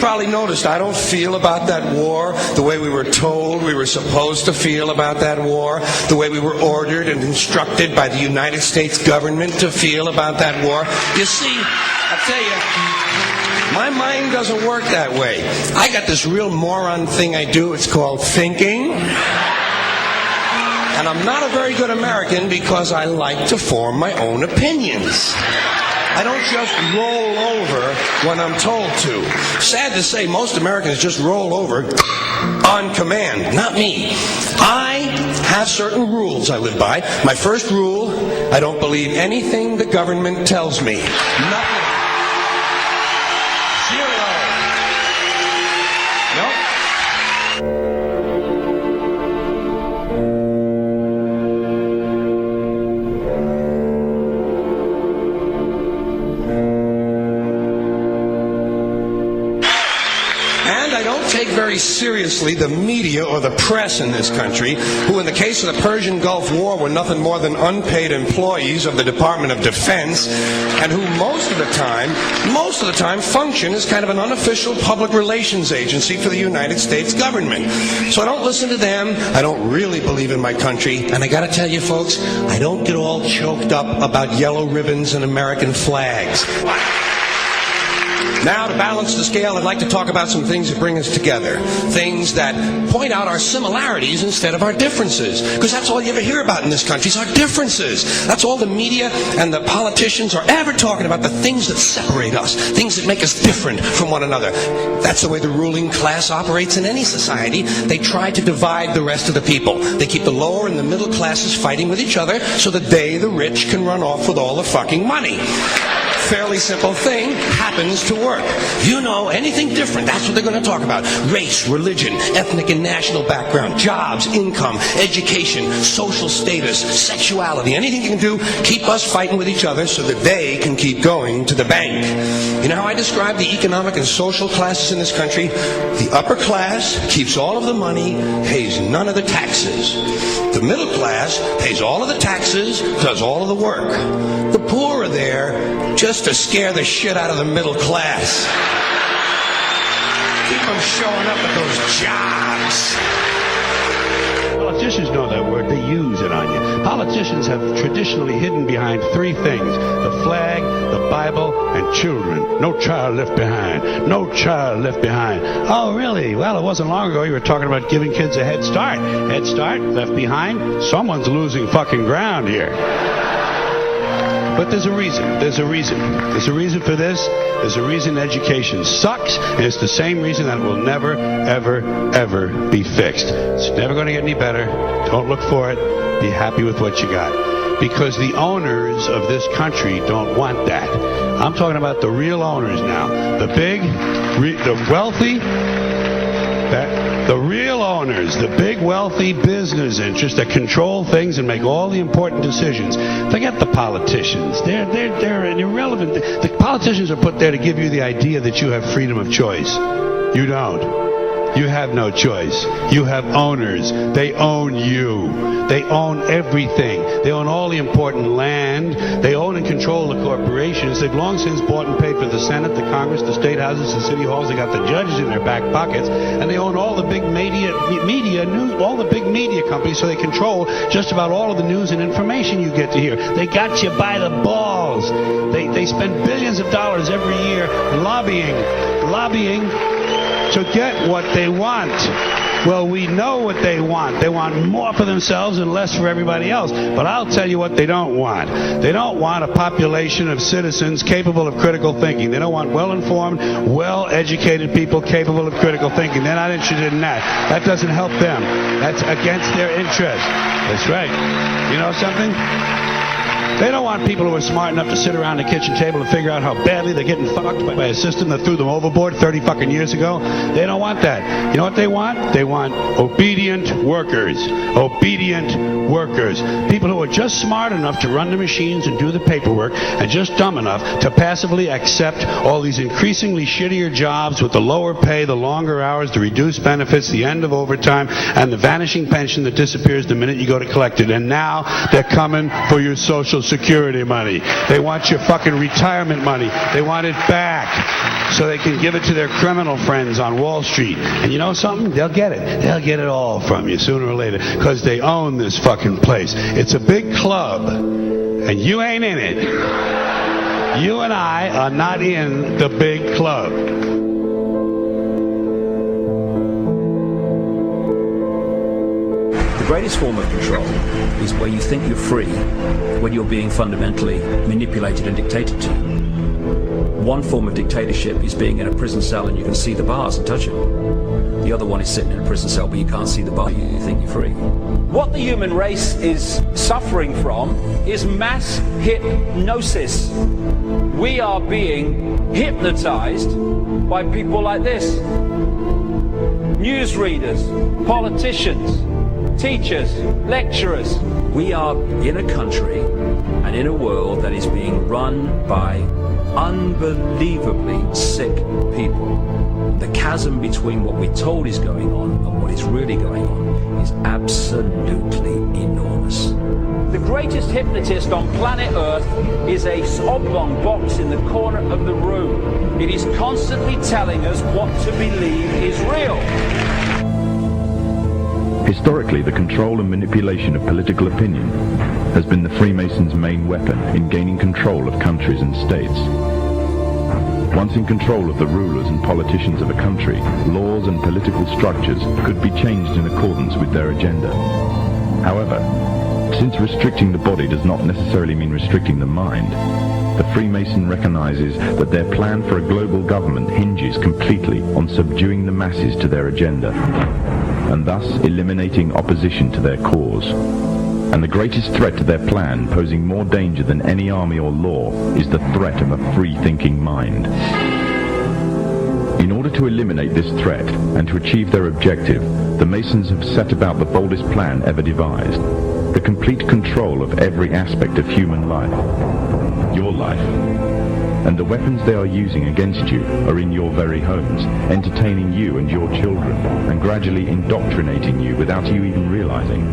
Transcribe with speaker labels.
Speaker 1: probably noticed I don't feel about that war the way we were told we were supposed to feel about that war, the way we were ordered and instructed by the United States government to feel about that war. You see, I tell you, my mind doesn't work that way. I got this real moron thing I do. It's called thinking. And I'm not a very good American because I like to form my own opinions. I don't just roll over when I'm told to. Sad to say, most Americans just roll over on command. Not me. I have certain rules I live by. My first rule, I don't believe anything the government tells me. Nothing. Zero. Nope. Very seriously the media or the press in this country, who in the case of the Persian Gulf War were nothing more than unpaid employees of the Department of Defense, and who most of the time function as kind of an unofficial public relations agency for the United States government. So I don't listen to them. I don't really believe in my country, and I gotta tell you folks, I don't get all choked up about yellow ribbons and American flags. Now, to balance the scale, I'd like to talk about some things that bring us together. Things that point out our similarities instead of our differences. Because that's all you ever hear about in this country is our differences. That's all the media and the politicians are ever talking about, the things that separate us, things that make us different from one another. That's the way the ruling class operates in any society. They try to divide the rest of the people. They keep the lower and the middle classes fighting with each other so that they, the rich, can run off with all the fucking money. Fairly simple thing, happens to work. You know, anything different, that's what they're going to talk about. Race, religion, ethnic and national background, jobs, income, education, social status, sexuality, anything you can do, keep us fighting with each other so that they can keep going to the bank. You know how I describe the economic and social classes in this country? The upper class keeps all of the money, pays none of the taxes. The middle class pays all of the taxes, does all of the work. The poor are there just to scare the shit out of the middle class. Keep them showing up at those jobs.
Speaker 2: Politicians know that word. They use it on you. Politicians have traditionally hidden behind three things: the flag, the Bible, and children. No child left behind. No child left behind. Oh, really? Well, it wasn't long ago you were talking about giving kids a head start. Head start, left behind? Someone's losing fucking ground here. But there's a reason. There's a reason. There's a reason for this. There's a reason education sucks, and it's the same reason that it will never, ever, ever be fixed. It's never going to get any better. Don't look for it. Be happy with what you got. Because the owners of this country don't want that. I'm talking about the real owners now. The big, the wealthy, the real owners, the big wealthy business interests that control things and make all the important decisions. Forget the politicians. They're irrelevant. The politicians are put there to give you the idea that you have freedom of choice. You don't. You have no choice. You have owners. They own you. They own everything. They own all the important land. They own and control the corporations. They've long since bought and paid for the Senate, the Congress, the state houses, the city halls. They got the judges in their back pockets, and they own all the big all the big media companies. So they control just about all of the news and information you get to hear. They got you by the balls. They spend billions of dollars every year lobbying to get what they want. Well, we know what they want. They want more for themselves and less for everybody else. But I'll tell you what they don't want. They don't want a population of citizens capable of critical thinking. They don't want well-informed, well-educated people capable of critical thinking. They're not interested in that. That doesn't help them. That's against their interest. That's right. You know something? They don't want people who are smart enough to sit around the kitchen table and figure out how badly they're getting fucked by a system that threw them overboard 30 fucking years ago. They don't want that. You know what they want? They want obedient workers. Obedient workers. People who are just smart enough to run the machines and do the paperwork and just dumb enough to passively accept all these increasingly shittier jobs with the lower pay, the longer hours, the reduced benefits, the end of overtime, and the vanishing pension that disappears the minute you go to collect it. And now they're coming for your Social Social Security money. They want your fucking retirement money. They want it back so they can give it to their criminal friends on Wall Street. And you know something? They'll get it. They'll get it all from you sooner or later because they own this fucking place. It's a big club, and you ain't in it. You and I are not in the big club.
Speaker 3: The greatest form of control is where you think you're free when you're being fundamentally manipulated and dictated to. One form of dictatorship is being in a prison cell and you can see the bars and touch them. The other one is sitting in a prison cell but you can't see the bar, you think you're free.
Speaker 4: What the human race is suffering from is mass hypnosis. We are being hypnotized by people like this. Newsreaders, politicians, teachers, lecturers.
Speaker 3: We are in a country and in a world that is being run by unbelievably sick people. The chasm between what we're told is going on and what is really going on is absolutely enormous.
Speaker 4: The greatest hypnotist on planet Earth is a oblong box in the corner of the room. It is constantly telling us what to believe is real.
Speaker 5: Historically, the control and manipulation of political opinion has been the Freemasons' main weapon in gaining control of countries and states. Once in control of the rulers and politicians of a country, laws and political structures could be changed in accordance with their agenda. However, since restricting the body does not necessarily mean restricting the mind, the Freemason recognizes that their plan for a global government hinges completely on subduing the masses to their agenda, and thus eliminating opposition to their cause. And the greatest threat to their plan, posing more danger than any army or law, is the threat of a free-thinking mind. In order to eliminate this threat and to achieve their objective, the Masons have set about the boldest plan ever devised: the complete control of every aspect of human life, your life. And the weapons they are using against you are in your very homes, entertaining you and your children, and gradually indoctrinating you without you even realizing.